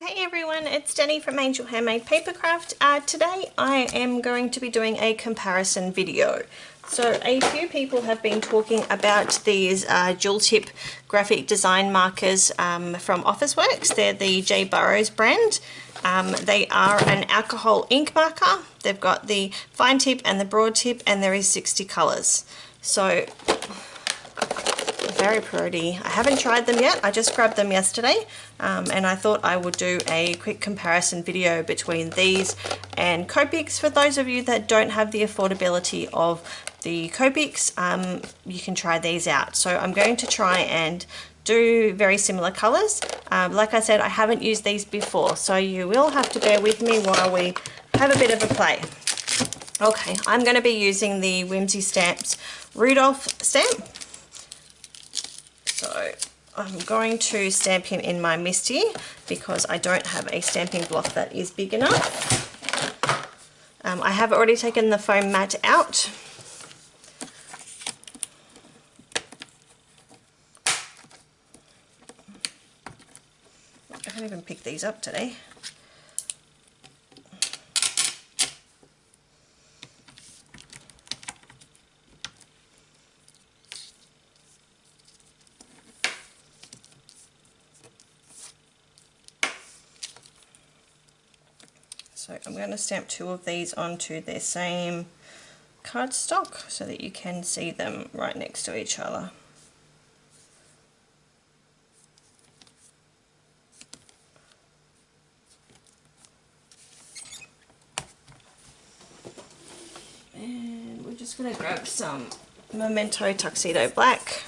Hey everyone, it's Danny from Angel Handmade Papercraft. Today I am going to be doing a comparison video. So a few people have been talking about these dual tip graphic design markers from Officeworks. They're the J.Burrows brand. They are an alcohol ink marker. They've got the fine tip and the broad tip, and there is 60 colours. So very pretty. I haven't tried them yet. I just grabbed them yesterday and I thought I would do a quick comparison video between these and Copics. For those of you that don't have the affordability of the Copics, you can try these out. So I'm going to try and do very similar colours. Like I said, I haven't used these before, so you will have to bear with me while we have a bit of a play. Okay, I'm going to be using the Whimsy Stamps Rudolph stamp. So I'm going to stamp him in my Misty because I don't have a stamping block that is big enough. I have already taken the foam mat out. I can't even pick these up today. So I'm going to stamp two of these onto their same cardstock so that you can see them right next to each other. And we're just going to grab some Memento Tuxedo Black.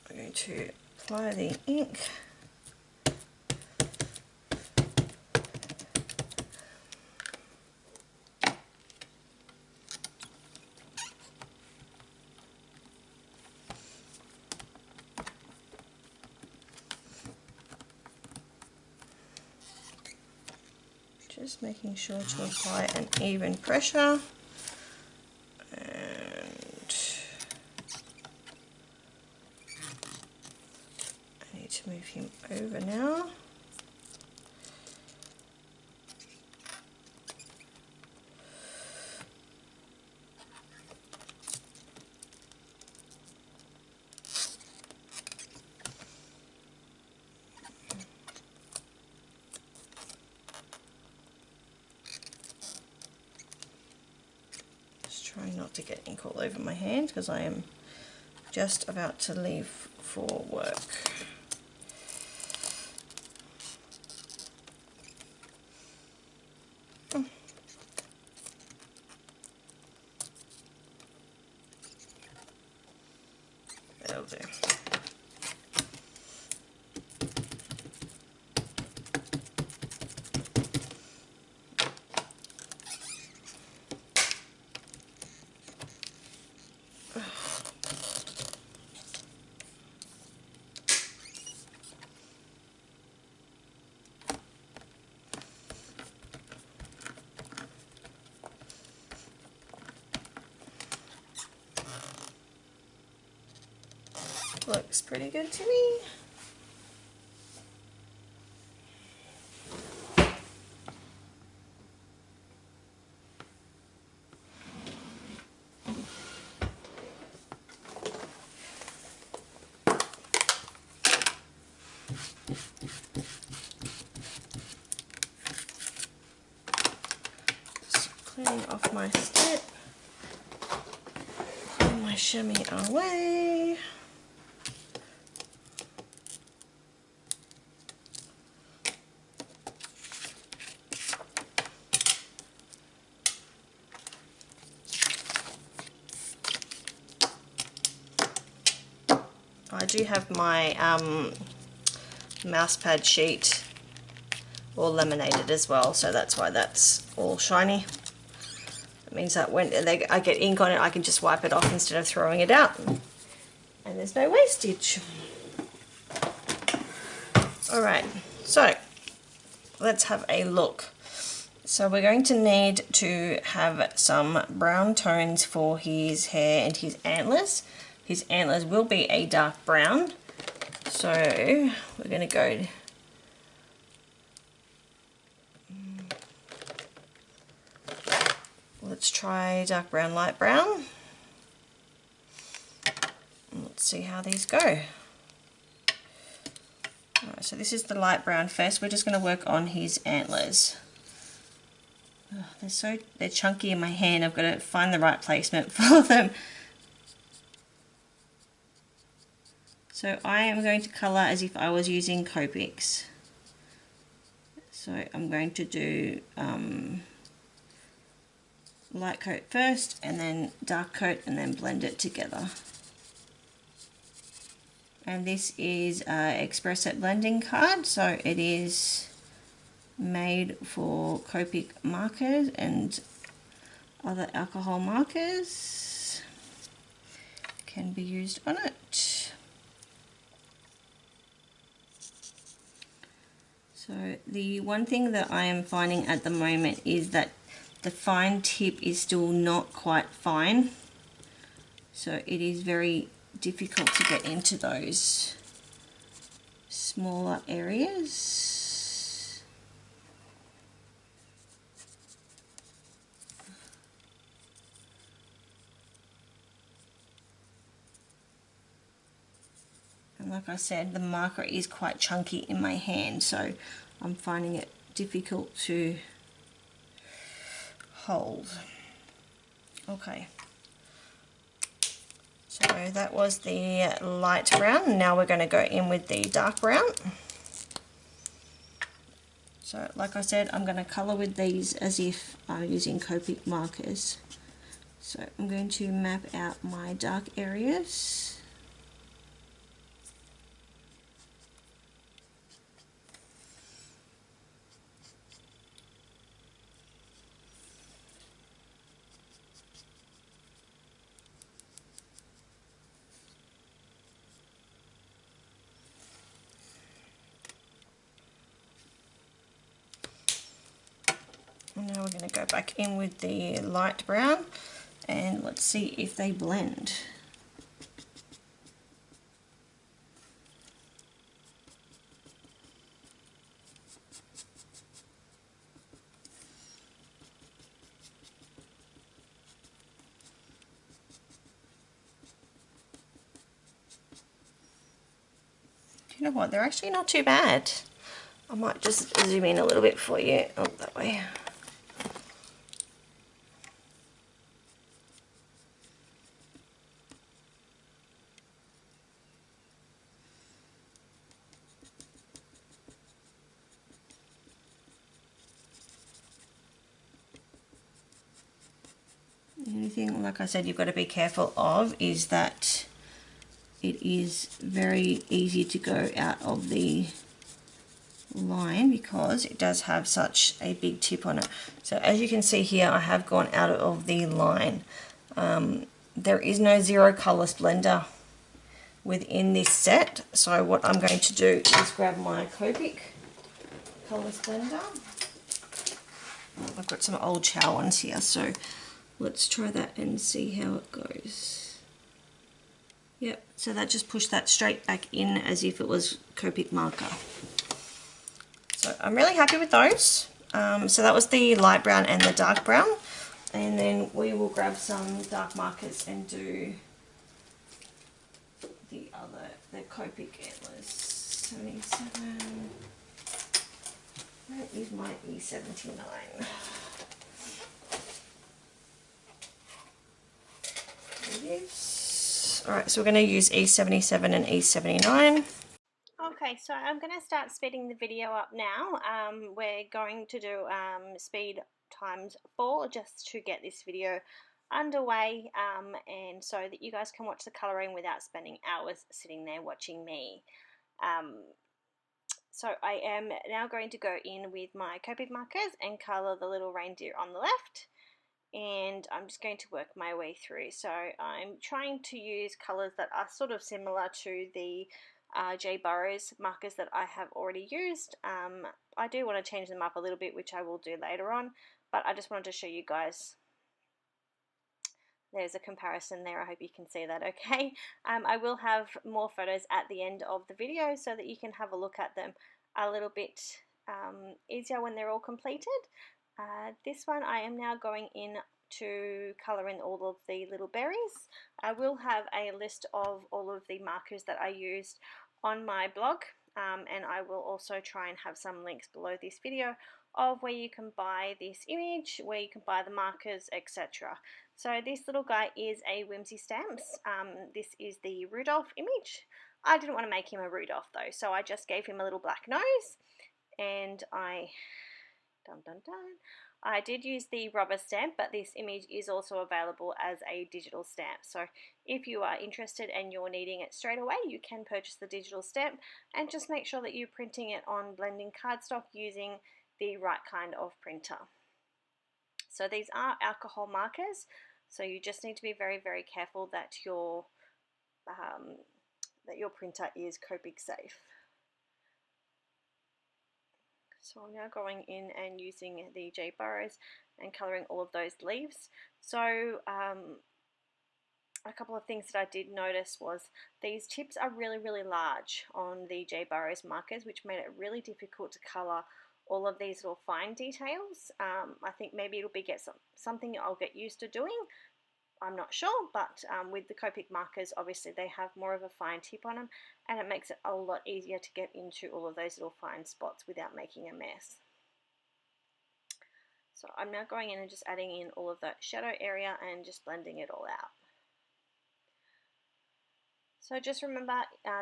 I'm going to apply the ink. Just making sure to apply an even pressure, and I need to move him over now. Trying not to get ink all over my hand because I am just about to leave for work. That'll do. Looks pretty good to me. Just cleaning off my stick, putting my chamois away. I do have my mouse pad sheet all laminated as well, so that's why that's all shiny. It means that when I get ink on it, I can just wipe it off instead of throwing it out, and there's no wastage. Alright, so let's have a look. So we're going to need to have some brown tones for his hair and his antlers. His antlers will be a dark brown, So we're going to go let's try dark brown, light brown. Let's see how these go. Alright, so this is the light brown first. We're just going to work on his antlers. Oh, they're chunky in my hand. I've got to find the right placement for them. So I am going to colour as if I was using Copics. So I'm going to do light coat first and then dark coat and then blend it together. And this is Express Set blending card, so it is made for Copic markers and other alcohol markers can be used on it. So the one thing that I am finding at the moment is that the fine tip is still not quite fine, so it is very difficult to get into those smaller areas. And like I said, the marker is quite chunky in my hand, so I'm finding it difficult to hold. Okay. So that was the light brown. Now we're going to go in with the dark brown. So like I said, I'm going to colour with these as if I'm using Copic markers. So I'm going to map out my dark areas. And now we're going to go back in with the light brown and let's see if they blend. Do you know what? They're actually not too bad. I might just zoom in a little bit for you. Oh, that way. The only thing, like I said, you've got to be careful of is that it is very easy to go out of the line because it does have such a big tip on it. So as you can see here, I have gone out of the line. There is no zero colors blender within this set, so what I'm going to do is grab my Copic colors blender. I've got some old Chow ones here, so let's try that and see how it goes. Yep, so that just pushed that straight back in as if it was Copic marker. So I'm really happy with those. So that was the light brown and the dark brown. And then we will grab some dark markers and do the Copic antlers. 77. Where is my E79? There it is. Alright, so we're going to use E77 and E79. Okay, so I'm going to start speeding the video up now. We're going to do speed times 4 just to get this video underway and so that you guys can watch the colouring without spending hours sitting there watching me. So I am now going to go in with my Copic markers and colour the little reindeer on the left, and I'm just going to work my way through. So I'm trying to use colours that are sort of similar to the J.Burrows markers that I have already used. I do want to change them up a little bit, which I will do later on, but I just wanted to show you guys there's a comparison there. I hope you can see that okay. I will have more photos at the end of the video so that you can have a look at them a little bit easier when they're all completed. This one I am now going in to colour in all of the little berries. I will have a list of all of the markers that I used on my blog, and I will also try and have some links below this video of where you can buy this image, where you can buy the markers, etc. So this little guy is a Whimsy Stamps. This is the Rudolph image. I didn't want to make him a Rudolph though, so I just gave him a little black nose, and I did use the rubber stamp, but this image is also available as a digital stamp. So if you are interested and you're needing it straight away, you can purchase the digital stamp, and just make sure that you're printing it on blending cardstock using the right kind of printer. So these are alcohol markers, so you just need to be very, very careful that your printer is Copic safe. So I'm now going in and using the J.Burrows and colouring all of those leaves. So a couple of things that I did notice was these tips are really, really large on the J.Burrows markers, which made it really difficult to colour all of these little fine details. I think maybe it'll be something I'll get used to doing. I'm not sure, but with the Copic markers, obviously they have more of a fine tip on them, and it makes it a lot easier to get into all of those little fine spots without making a mess. So I'm now going in and just adding in all of that shadow area and just blending it all out. So just remember,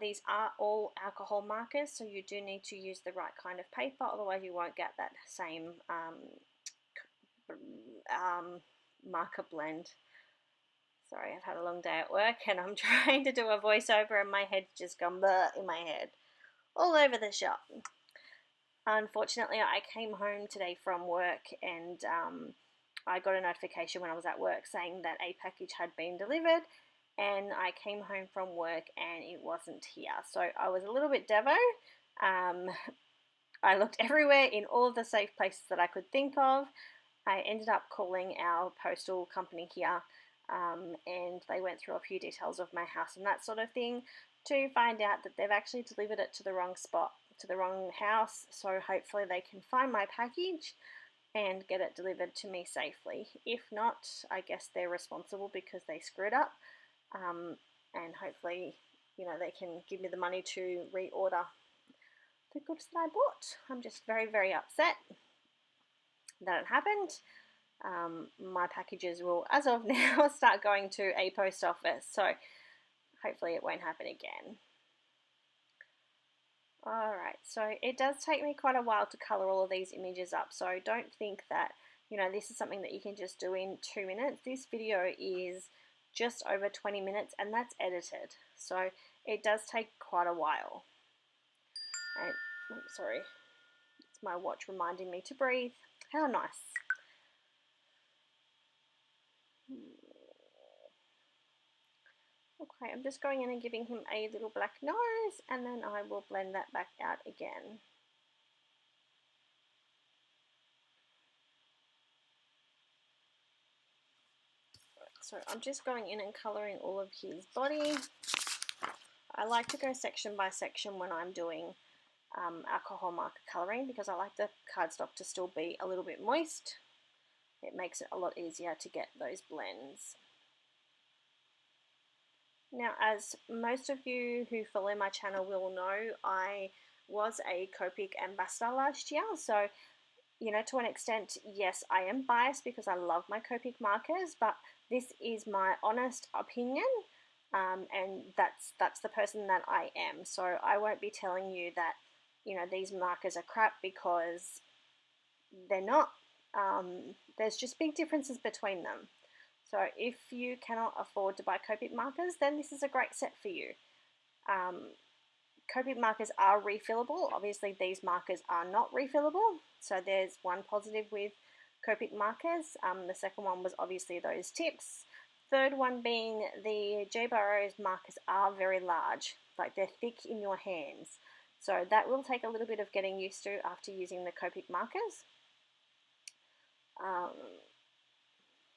these are all alcohol markers, so you do need to use the right kind of paper, otherwise you won't get that same marker blend. Sorry, I've had a long day at work and I'm trying to do a voiceover and my head's just gone bleh in my head, all over the shop. Unfortunately, I came home today from work and I got a notification when I was at work saying that a package had been delivered, and I came home from work and it wasn't here. So I was a little bit devo. I looked everywhere in all of the safe places that I could think of. I ended up calling our postal company here, and they went through a few details of my house and that sort of thing to find out that they've actually delivered it to the wrong spot, to the wrong house. So hopefully they can find my package and get it delivered to me safely. If not, I guess they're responsible because they screwed up, and hopefully, you know, they can give me the money to reorder the goods that I bought. I'm just very, very upset that it happened. My packages will, as of now, start going to a post office, so hopefully it won't happen again. Alright, so it does take me quite a while to colour all of these images up, so don't think that, you know, this is something that you can just do in 2 minutes. This video is just over 20 minutes and that's edited, so it does take quite a while. And, oh, sorry, it's my watch reminding me to breathe. How nice. Okay, I'm just going in and giving him a little black nose, and then I will blend that back out again. So I'm just going in and colouring all of his body. I like to go section by section when I'm doing alcohol marker colouring, because I like the cardstock to still be a little bit moist. It makes it a lot easier to get those blends. Now, as most of you who follow my channel will know, I was a Copic ambassador last year, so, you know, to an extent, yes, I am biased because I love my Copic markers, but this is my honest opinion, and that's the person that I am. So I won't be telling you that, you know, these markers are crap, because they're not. There's just big differences between them. So if you cannot afford to buy Copic markers, then this is a great set for you. Copic markers are refillable. Obviously these markers are not refillable, so there's one positive with Copic markers. The second one was obviously those tips. Third one being the J.Burrows markers are very large, like they're thick in your hands. So that will take a little bit of getting used to after using the Copic markers.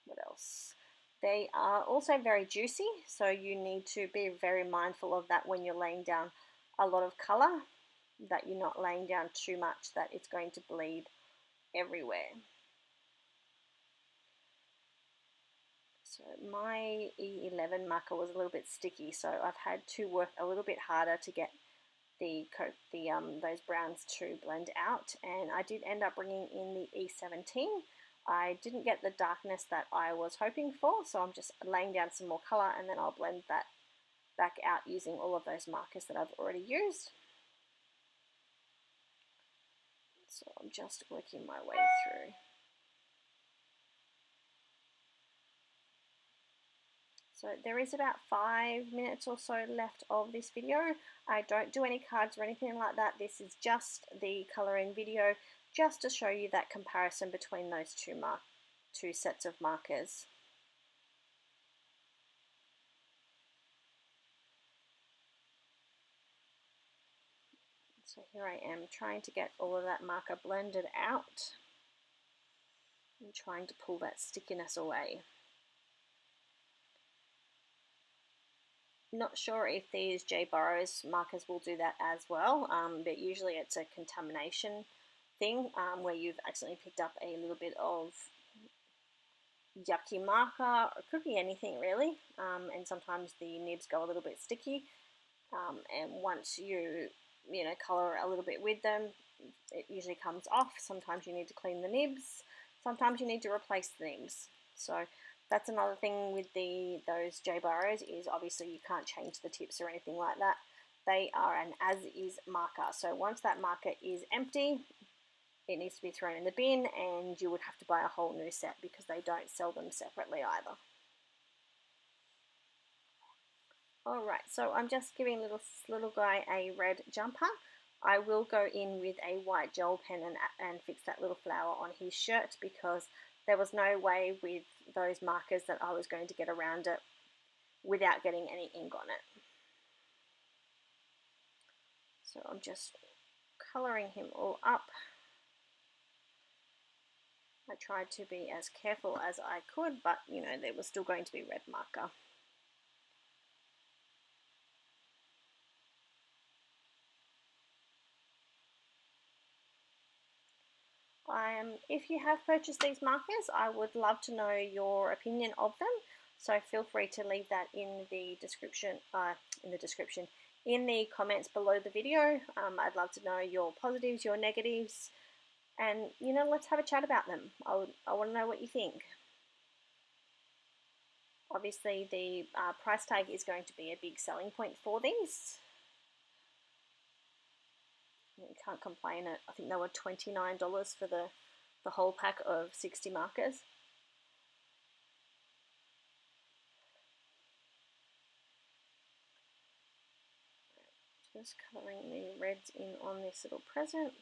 What else? They are also very juicy, so you need to be very mindful of that when you're laying down a lot of colour, that you're not laying down too much that it's going to bleed everywhere. So my E11 marker was a little bit sticky, so I've had to work a little bit harder to get those browns to blend out, and I did end up bringing in the E17. I didn't get the darkness that I was hoping for, so I'm just laying down some more colour and then I'll blend that back out using all of those markers that I've already used. So I'm just working my way through. So there is about 5 minutes or so left of this video. I don't do any cards or anything like that. This is just the colouring video, just to show you that comparison between those two sets of markers. So here I am trying to get all of that marker blended out and trying to pull that stickiness away. Not sure if these J.Burrows markers will do that as well, but usually it's a contamination thing where you've accidentally picked up a little bit of yucky marker, or it could be anything really, and sometimes the nibs go a little bit sticky, and once you colour a little bit with them, it usually comes off. Sometimes you need to clean the nibs, sometimes you need to replace the nibs. So that's another thing with those J.Burrows, is obviously you can't change the tips or anything like that. They are an as-is marker, so once that marker is empty, it needs to be thrown in the bin, and you would have to buy a whole new set because they don't sell them separately either. Alright, so I'm just giving little guy a red jumper. I will go in with a white gel pen and fix that little flower on his shirt, because there was no way with those markers that I was going to get around it without getting any ink on it. So I'm just colouring him all up. I tried to be as careful as I could, but there was still going to be red marker. If you have purchased these markers, I would love to know your opinion of them. So feel free to leave that in the description, in the comments below the video. I'd love to know your positives, your negatives, and let's have a chat about them. I want to know what you think. Obviously, the price tag is going to be a big selling point for these. You can't complain. I think they were $29 for the whole pack of 60 markers. Just colouring the reds in on this little present.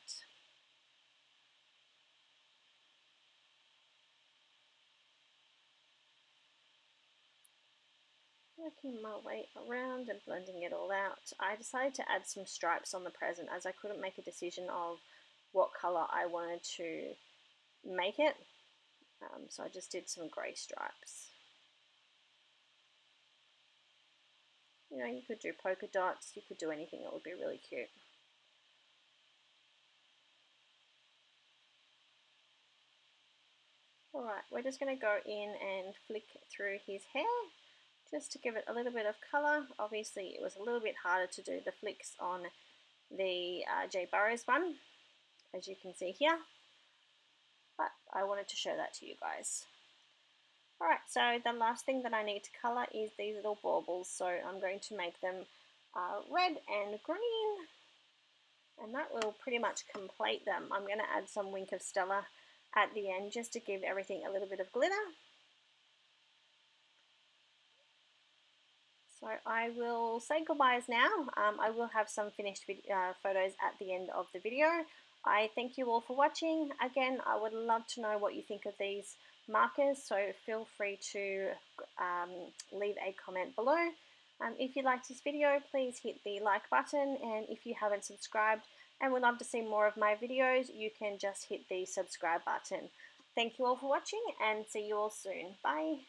Working my way around and blending it all out. I decided to add some stripes on the present as I couldn't make a decision of what colour I wanted to make it. So I just did some grey stripes. You could do polka dots, you could do anything that would be really cute. Alright, we're just going to go in and flick through his hair just to give it a little bit of colour. Obviously it was a little bit harder to do the flicks on the J.Burrows one, as you can see here, but I wanted to show that to you guys. Alright, so the last thing that I need to colour is these little baubles, so I'm going to make them red and green, and that will pretty much complete them. I'm going to add some Wink of Stella at the end just to give everything a little bit of glitter. So I will say goodbyes now. I will have some finished photos at the end of the video. I thank you all for watching. Again, I would love to know what you think of these markers, so feel free to leave a comment below. If you liked this video, please hit the like button, and if you haven't subscribed and would love to see more of my videos, you can just hit the subscribe button. Thank you all for watching, and see you all soon. Bye!